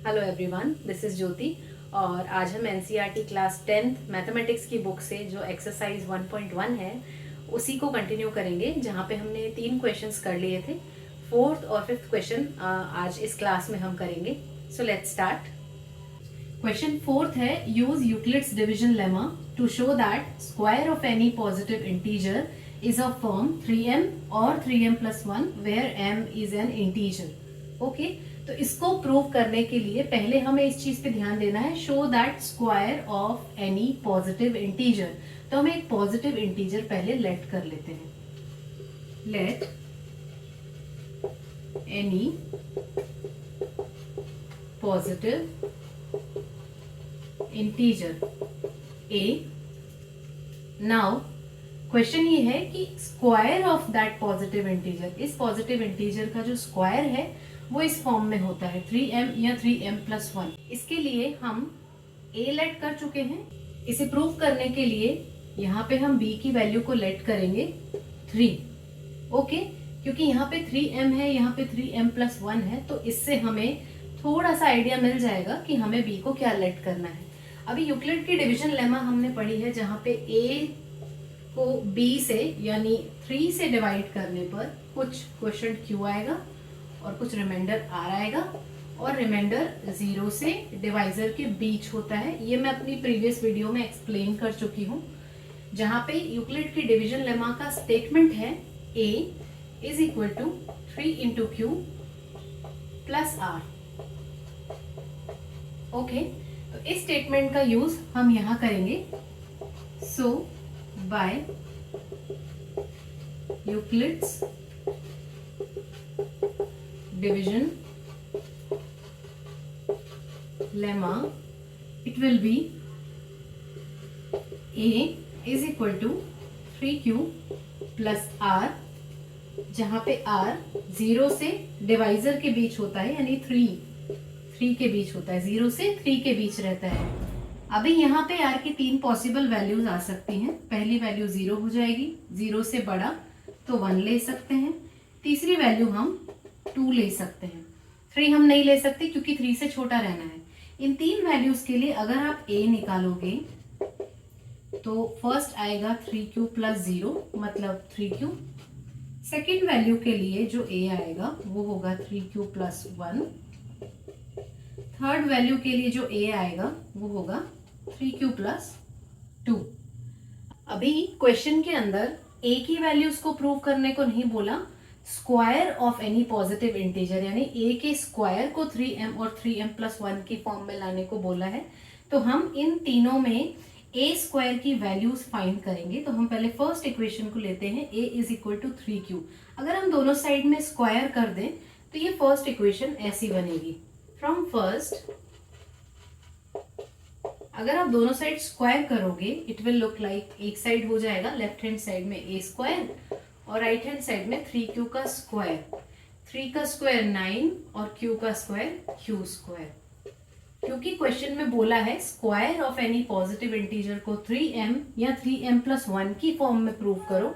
Hello everyone, this is ज्योति। और आज हम एनसीईआरटी क्लास 10th मैथमेटिक्स की बुक से जो एक्सरसाइज 1.1 है उसी को कंटिन्यू करेंगे, जहाँ पे हमने 3 क्वेश्चंस कर लिए थे। फोर्थ और फिफ्थ क्वेश्चन आज इस क्लास में हम करेंगे। So let's start. Question fourth है, use Euclid's division lemma to show that square of any positive integer is of form 3m or 3m plus 1 where m is an integer. Okay, तो इसको prove करने के लिए पहले हमें इस चीज पे ध्यान देना है, show that square of any positive integer. तो हम एक पॉजिटिव इंटीजर पहले लेट कर लेते हैं। Late any positive integer a। Now question ये है कि square of that positive integer, इस पॉजिटिव इंटीजर का जो स्क्वायर है वो इस फॉर्म में होता है 3m या 3m प्लस 1। इसके लिए हम a लेट कर चुके हैं। इसे प्रूव करने के लिए यहाँ पे हम b की वैल्यू को लेट करेंगे 3। ओके, क्योंकि यहाँ पे 3m है, यहाँ पे 3m प्लस 1 है, तो इससे हमें थोड़ा सा आइडिया मिल जाएगा कि हमें b को क्या लेट करना है। अभी यूक्लिड की डिवीजन लेमा हमने पढ़ी है, जहाँ पे a को b से यानी 3 से डिवाइड करने पर कुछ क्वेश्चन q आएगा और कुछ रिमाइंडर r आएगा, और रिमाइंडर 0 से डिवाइजर के बीच होता है। ये मैं अपनी प्रीवियस वीडियो में एक्सप्लेन कर चुकी हूँ, जहाँ पे यूक्लिड की डिवीजन लेमा का स्टेटमेंट है a is equal to 3 into q plus r। Okay, तो इस स्टेटमेंट का यूज हम यहाँ करेंगे। सो by Euclid's division lemma, it will be a is equal to 3q plus r, जहाँ पे r 0 से डिवाइजर के बीच होता है, यानी 3 के बीच होता है, 0 से 3 के बीच रहता है। अभी यहाँ पे r की 3 पॉसिबल वैल्यूज आ सकती हैं। पहली वैल्यू 0 हो जाएगी, 0 से बड़ा तो 1 ले सकते हैं। तीसरी वैल्यू हम 2 ले सकते हैं। 3 हम नहीं ले सकते क्योंकि 3 से छोटा रहना है। इन 3 वैल्यूज के लिए अगर आप a निकालोगे तो फर्स्ट आएगा 3q प्लस 0 मतलब 3q। सेकेंड वैल्यू के लिए जो a आएगा वो होगा 3q प्लस 1। थर्ड वैल्यू के लिए जो a आएगा वो होगा 3q प्लस 2। अभी क्वेश्चन के अंदर a की वैल्यूज को प्रूव करने को नहीं बोला, square of any positive integer यानी a के स्क्वायर को 3m और 3m प्लस 1 की फॉर्म में लाने को बोला है। तो हम इन तीनों में a स्क्वायर की वैल्यूज फाइंड करेंगे। तो हम पहले फर्स्ट इक्वेशन को लेते हैं, a is equal to 3q। अगर हम दोनों साइड में स्क्वायर कर दें तो ये फर्स्ट इक्वेशन ऐसी बनेगी। फ्रॉम फर्स्ट, अगर आप दोनों साइड स्क्वायर करोगे इट विल लुक लाइक, एक साइड हो जाएगा लेफ्ट हैंड साइड में a स्क्वायर और राइट हैंड साइड में 3q का स्क्वायर। 3 का स्क्वायर 9 और q का स्क्वायर q स्क्वायर। क्योंकि क्वेश्चन में बोला है square of any positive integer को 3m या 3m प्लस 1 की फॉर्म में प्रूव करो,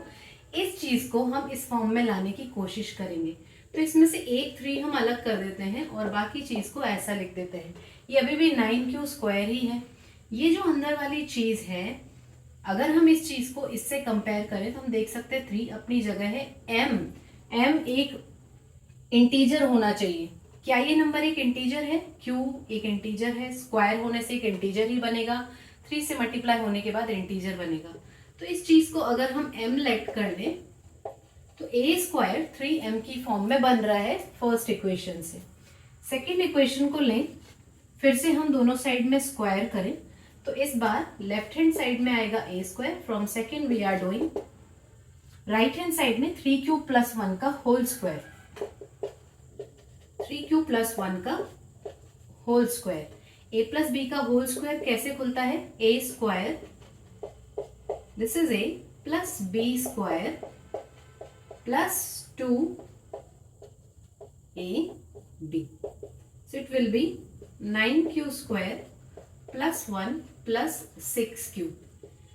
इस चीज को हम इस फॉर्म में लाने की कोशिश करेंगे। तो इसमें से एक 3 हम अलग कर देते हैं और बाकी चीज को ऐसा लिख देते हैं। ये अभी भी 9q स्क्वायर ही है। ये जो अंदर वाली चीज है, अगर हम इस चीज को इससे कंपेयर करें तो हम देख सकते हैं 3 अपनी जगह है, m एक इंटीजर होना चाहिए। क्या ये नंबर एक इंटीजर है? q एक इंटीजर है, स्क्वायर होने से एक इंटीजर ही बनेगा, 3 से मल्टीप्लाई होने के बाद इंटीजर बनेगा। तो इस चीज को अगर हम m लेट कर दें तो a स्क्वायर 3m की फॉर्म में बन रहा है फर्स्ट इक्वेशन से। सेकेंड इक्वेशन को लें, फिर से हम दोनों साइड में स्क्वायर करें तो इस बार लेफ्ट हैंड साइड में आएगा a square. From second we are doing right hand side में 3q प्लस 1 का होल स्क्वायर, 3q प्लस 1 का whole square. a plus b का होल स्क्वायर कैसे खुलता है? a square, this is a plus b square plus 2ab, so it will be 9q square plus 1 plus 6q।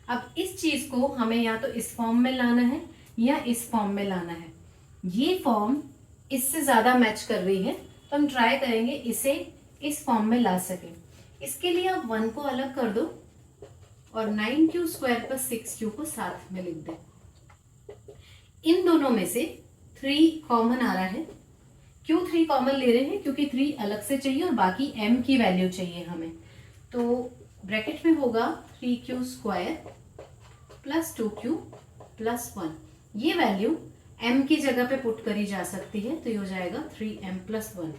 अब इस चीज को हमें या तो इस फॉर्म में लाना है या इस फॉर्म में लाना है। ये फॉर्म इससे ज्यादा मैच कर रही है तो हम ट्राई करेंगे इसे इस फॉर्म में ला सके। इसके लिए आप 1 को अलग कर दो और 9q स्क्वायर प्लस 6q को साथ में लिख दें। इन दोनों में से 3 कॉमन आ रहा है। क्यों 3 कॉमन ले रहे हैं? क्योंकि 3 अलग से चाहिए और बाकी m की वैल्यू चाहिए हमें। तो ब्रैकेट में होगा 3q square plus 2q plus 1। ये वैल्यू m की जगह पे पुट करी जा सकती है, तो ये हो जाएगा 3m प्लस 1।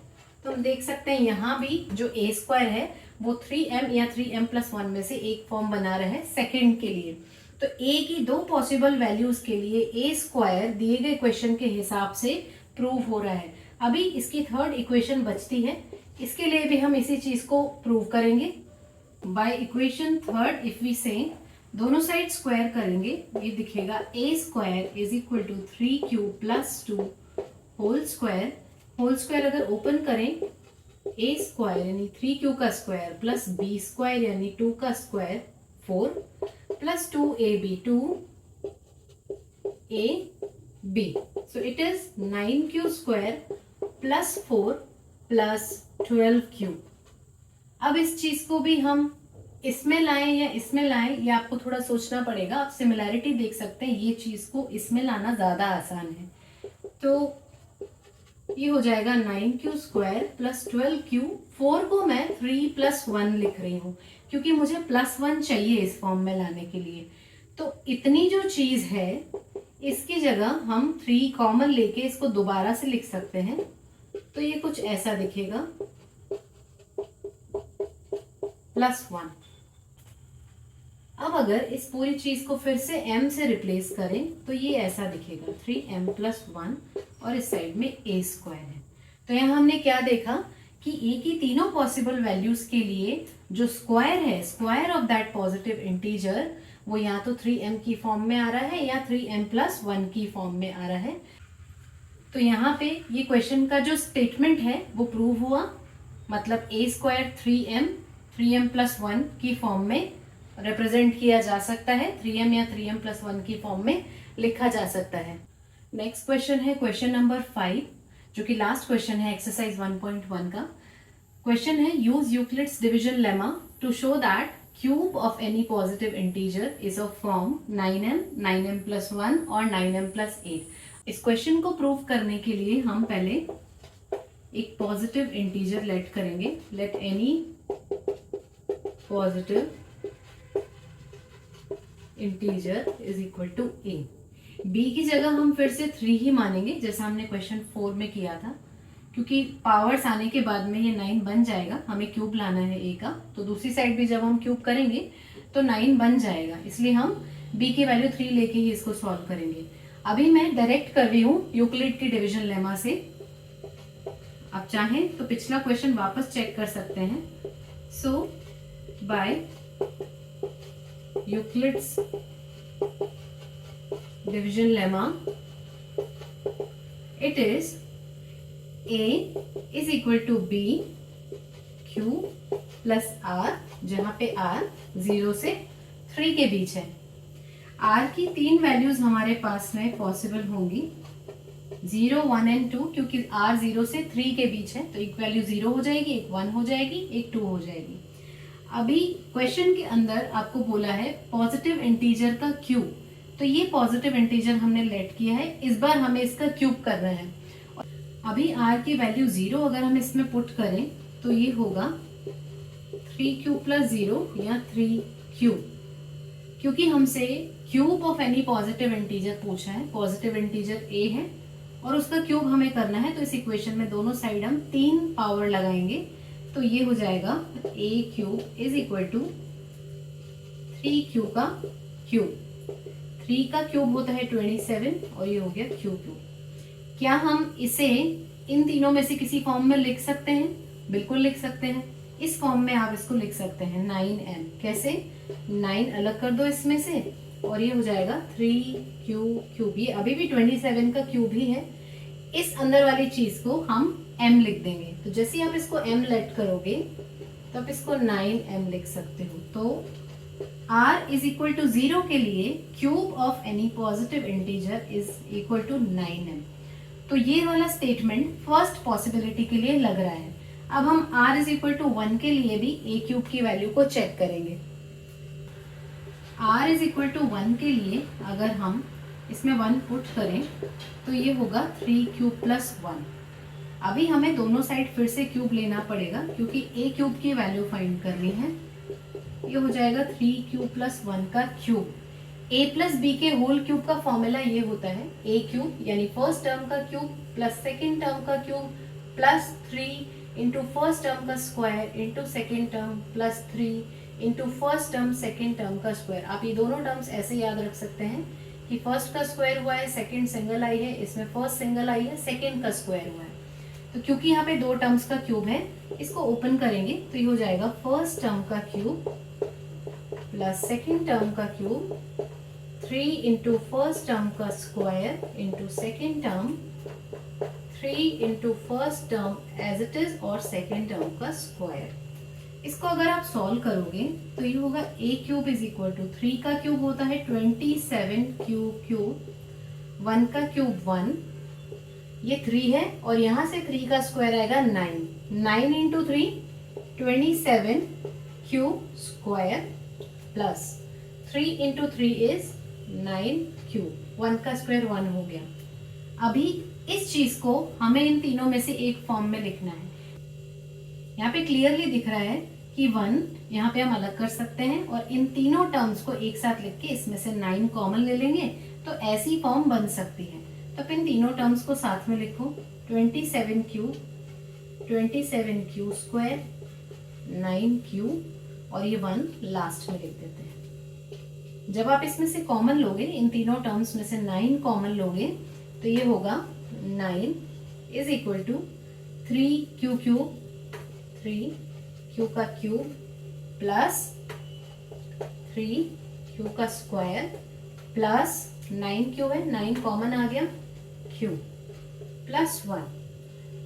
तो हम देख सकते हैं यहाँ भी जो a स्क्वायर है वो 3m या 3m प्लस 1 में से एक फॉर्म बना रहा है सेकेंड के लिए। तो a की 2 पॉसिबल वैल्यूज के लिए a स्क्वायर दिए गए क्वेश्चन के हिसाब से प्रूव हो रहा है। अभी इसकी थर्ड इक्वेशन बचती है, इसके लिए भी हम इसी चीज को प्रूव करेंगे। By equation third if we से दोनों साइड स्क्वायर करेंगे, ये दिखेगा a square is equal to 3q plus 2 whole square. Whole square अगर ओपन करें, a स्क्वायर यानी 3q का स्क्वायर प्लस b स्क्वायर यानी 2 का square 4 plus 2ab 2ab। So it is 9q square plus 4 plus 12q। अब इस चीज को भी हम इसमें लाएं या इसमें लाएं, ये आपको थोड़ा सोचना पड़ेगा। आप सिमिलैरिटी देख सकते हैं, ये चीज को इसमें लाना ज्यादा आसान है। तो ये हो जाएगा 9q स्क्वायर प्लस 12q। 4 को मैं 3 प्लस 1 लिख रही हूँ क्योंकि मुझे प्लस 1 चाहिए इस फॉर्म में लाने के लिए। तो इतनी जो चीज है इसकी जगह हम 3 कॉमन लेके इसको दोबारा से लिख सकते हैं। तो ये कुछ ऐसा दिखेगा प्लस 1। अब अगर इस पूरी चीज को फिर से m से रिप्लेस करें तो ये ऐसा दिखेगा 3m प्लस 1 और इस साइड में a स्क्वायर है। तो यहाँ हमने क्या देखा कि a की तीनों पॉसिबल वैल्यूज के लिए जो स्क्वायर है, square of that positive integer, वो या तो 3m की फॉर्म में आ रहा है या 3m प्लस 1 की फॉर्म में आ रहा है। तो यहाँ पे ये क्वेश्चन का जो स्टेटमेंट है वो प्रूव हुआ, मतलब a स्क्वायर 3m प्लस 1 की फॉर्म में रिप्रेजेंट किया जा सकता है, 3m या 3m प्लस 1 की फॉर्म में लिखा जा सकता है। नेक्स्ट क्वेश्चन है क्वेश्चन नंबर 5, जो कि लास्ट क्वेश्चन है एक्सरसाइज 1.1 का। क्वेश्चन है use Euclid's division lemma to show that cube of any positive integer is of form 9m, 9m plus 1 और 9m प्लस 8। इस क्वेश्चन को प्रूव करने के लिए हम पहले एक पॉजिटिव इंटीजर लेट करेंगे। Let any positive integer is equal to a। b की जगह हम फिर से 3 ही मानेंगे जैसा हमने क्वेश्चन 4 में किया था, क्योंकि पावर्स आने के बाद में ये 9 बन जाएगा। हमें क्यूब लाना है a का, तो दूसरी साइड भी जब हम क्यूब करेंगे तो 9 बन जाएगा, इसलिए हम b की वैल्यू 3 लेके ही इसको सॉल्व करेंगे। अभी मैं डायरेक्ट कर रही हूँ यूक्लिड की डिवीजन लेमा से। आप चाहें तो पिछला क्वेश्चन वापस चेक कर सकते हैं। सो bye Euclid's division lemma, it is a is equal to b q plus r, जहां पे r 0 से 3 के बीच है। r की 3 वैल्यूज हमारे पास में पॉसिबल होंगी, 0, 1 एंड 2, क्योंकि r 0 से 3 के बीच है। तो एक वैल्यू 0 हो जाएगी, एक 1 हो जाएगी, एक 2 हो जाएगी। अभी क्वेश्चन के अंदर आपको बोला है पॉजिटिव इंटीजर का क्यूब, तो ये पॉजिटिव इंटीजर हमने लेट किया है, इस बार हमें इसका क्यूब करना है। अभी r की वैल्यू 0 अगर हम इसमें पुट करें तो ये होगा 3q प्लस 0 या 3q, क्योंकि हमसे cube of any positive integer पूछा है। पॉजिटिव इंटीजर a है और उसका क्यूब हमें करना है, तो इस इक्वेशन में दोनों साइड हम 3 पावर लगाएंगे। तो ये हो जाएगा a cube is equal to 3q का क्यूब। 3 का क्यूब होता है 27 और ये हो गया q क्यूब। क्या हम इसे इन तीनों में से किसी फॉर्म में लिख सकते हैं? बिल्कुल लिख सकते हैं। इस फॉर्म में आप इसको लिख सकते हैं 9m। कैसे? 9 अलग कर दो इसमें से और ये हो जाएगा 3q क्यूब। ये अभी भी 27 का क्यूब ही है। इस अंदर वाली चीज को हम m लिख देंगे। तो जैसे ही आप इसको m लेट करोगे तो आप इसको 9m लिख सकते हो। तो r इज इक्वल टू 0 के लिए cube of any positive integer is equal to 9m। तो ये वाला स्टेटमेंट फर्स्ट पॉसिबिलिटी के लिए लग रहा है। अब हम r इज इक्वल टू 1 के लिए भी ए क्यूब की वैल्यू को चेक करेंगे। r इज इक्वल टू 1 के लिए अगर हम इसमें 1 पुट करें तो ये होगा 3 क्यूब प्लस 1। अभी हमें दोनों साइड फिर से क्यूब लेना पड़ेगा क्योंकि ए क्यूब की वैल्यू फाइंड करनी है। ये हो जाएगा 3 क्यूब प्लस 1 का क्यूब। a प्लस बी के होल क्यूब का फॉर्मूला ये होता है a क्यूब यानी फर्स्ट टर्म का क्यूब प्लस सेकेंड टर्म का cube plus 3 into first term का square into second term plus 3 into first term second term का स्क्वायर। आप ये दोनों टर्म्स ऐसे याद रख सकते हैं कि फर्स्ट का स्क्वायर हुआ है, सेकेंड सिंगल आई है, इसमें फर्स्ट सिंगल आई है, सेकेंड का स्क्वायर हुआ है। तो क्योंकि यहाँ पे दो टर्म्स का क्यूब है, इसको ओपन करेंगे तो ये हो जाएगा फर्स्ट टर्म का क्यूब प्लस सेकेंड टर्म का क्यूब 3 इंटू फर्स्ट टर्म का square into second term 3 into first term as it is और सेकेंड टर्म का स्क्वायर। इसको अगर आप सॉल्व करोगे तो ये होगा a cube is equal to 3 का क्यूब होता है 27 क्यूब 1 का क्यूब 1, ये 3 है और यहाँ से 3 का स्क्वायर आएगा 9 into 3 27 cube square plus 3 into 3 is 9 cube. 1 का स्क्वायर 1 हो गया। अभी इस चीज को हमें इन तीनों में से एक फॉर्म में लिखना है। यहाँ पे क्लियरली दिख रहा है कि 1 यहाँ पे हम अलग कर सकते हैं और इन तीनों टर्म्स को एक साथ लिख के इसमें से 9 कॉमन ले लेंगे तो ऐसी फॉर्म बन सकती है। तो इन तीनों टर्म्स को साथ में लिखो 27 क्यूब स्क्वायर 9 क्यूब और ये 1 लास्ट में लिख देते हैं। जब आप इसमें से कॉमन लोगे, इन तीनों टर्म्स में से 9 कॉमन लोगे तो ये होगा 9 इज इक्वल टू 3 क्यू का क्यूब प्लस 3 क्यू का स्क्वायर प्लस 9 क्यूब है, 9 कॉमन आ गया क्यूब प्लस 1।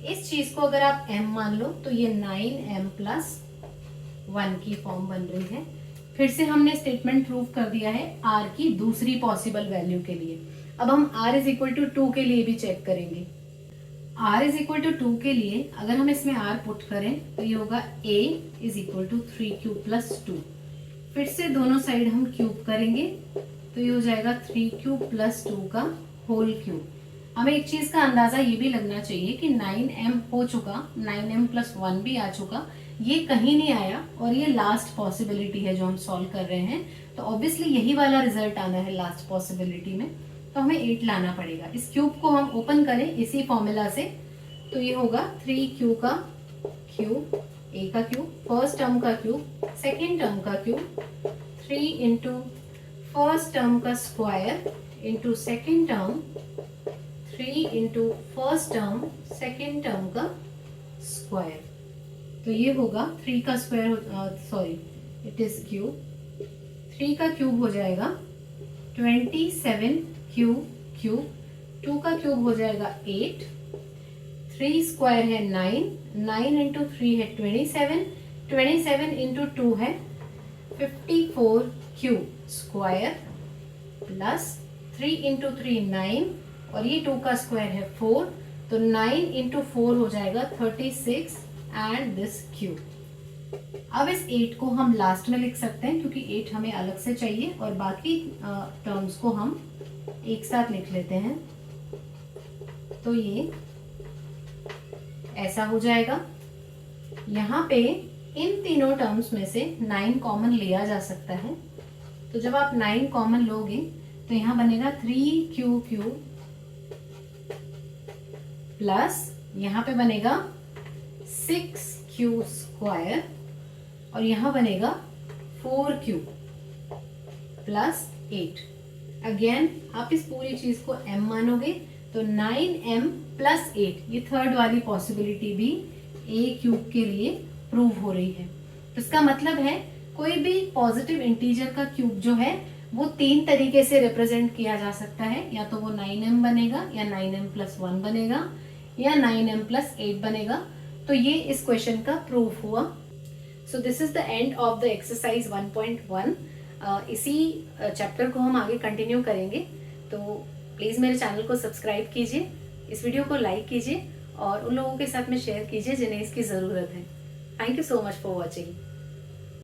इस चीज को अगर आप m मान लो तो ये 9m प्लस 1 की फॉर्म बन रही है। फिर से हमने स्टेटमेंट प्रूव कर दिया है r की दूसरी पॉसिबल वैल्यू के लिए। अब हम r इज इक्वल टू 2 के लिए भी चेक करेंगे। r इज इक्वल टू 2 के लिए अगर हम इसमें r पुट करें तो ये होगा a is equal to 3 cube plus 2। फिर से दोनों साइड हम क्यूब करेंगे तो ये हो जाएगा 3 क्यूब प्लस 2 का होल क्यूब। हमें एक चीज का अंदाजा ये भी लगना चाहिए कि 9m हो चुका, 9m प्लस 1 भी आ चुका, ये कहीं नहीं आया और ये लास्ट पॉसिबिलिटी है जो हम सॉल्व कर रहे हैं। तो ऑब्वियसली यही वाला रिजल्ट आना है लास्ट पॉसिबिलिटी में, तो हमें 8 लाना पड़ेगा। इस क्यूब को हम ओपन करें इसी फॉर्मूला से तो ये होगा 3q का क्यूब, a का क्यूब, फर्स्ट टर्म का क्यूब, सेकेंड टर्म का क्यूब, 3 इंटू फर्स्ट टर्म का square into second term, 3 into first term second term का स्क्वायर। तो ये होगा 3 का square, sorry it is cube, 3 का क्यूब हो जाएगा 27 क्यूब, 2 का क्यूब हो जाएगा 8, 3 स्क्वायर है 9 इंटू 3 है 27 इंटू 2 है 54 क्यूब स्क्वायर प्लस 3 इंटू 3 9 और ये 2 का स्क्वायर है 4, तो 9 इंटू 4 हो जाएगा 36 एंड दिस क्यूब। अब इस 8 को हम लास्ट में लिख सकते हैं क्योंकि 8 हमें अलग से चाहिए और बाकी टर्म्स को हम एक साथ लिख लेते हैं। तो ये ऐसा हो जाएगा। यहाँ पे इन तीनों टर्म्स में से 9 कॉमन लिया जा सकता है, तो जब आप 9 कॉमन लोगे तो यहाँ बनेगा 3q क्यूब प्लस यहाँ पे बनेगा 6q स्क्वायर और यहाँ बनेगा 4q प्लस 8। अगेन आप इस पूरी चीज को m मानोगे तो 9m प्लस 8, ये थर्ड वाली पॉसिबिलिटी भी a क्यूब के लिए प्रूव हो रही है। तो इसका मतलब है कोई भी पॉजिटिव इंटीजर का क्यूब जो है वो 3 तरीके से रिप्रेजेंट किया जा सकता है, या तो वो 9m बनेगा या 9m प्लस 1 बनेगा या 9m प्लस 8 बनेगा। तो ये इस क्वेश्चन का प्रूफ हुआ। So this is the end of the exercise 1.1। इसी चैप्टर को हम आगे कंटिन्यू करेंगे, तो प्लीज मेरे चैनल को सब्सक्राइब कीजिए, इस वीडियो को लाइक कीजिए और उन लोगों के साथ में शेयर कीजिए जिन्हें इसकी ज़रूरत है। Thank you so much for watching.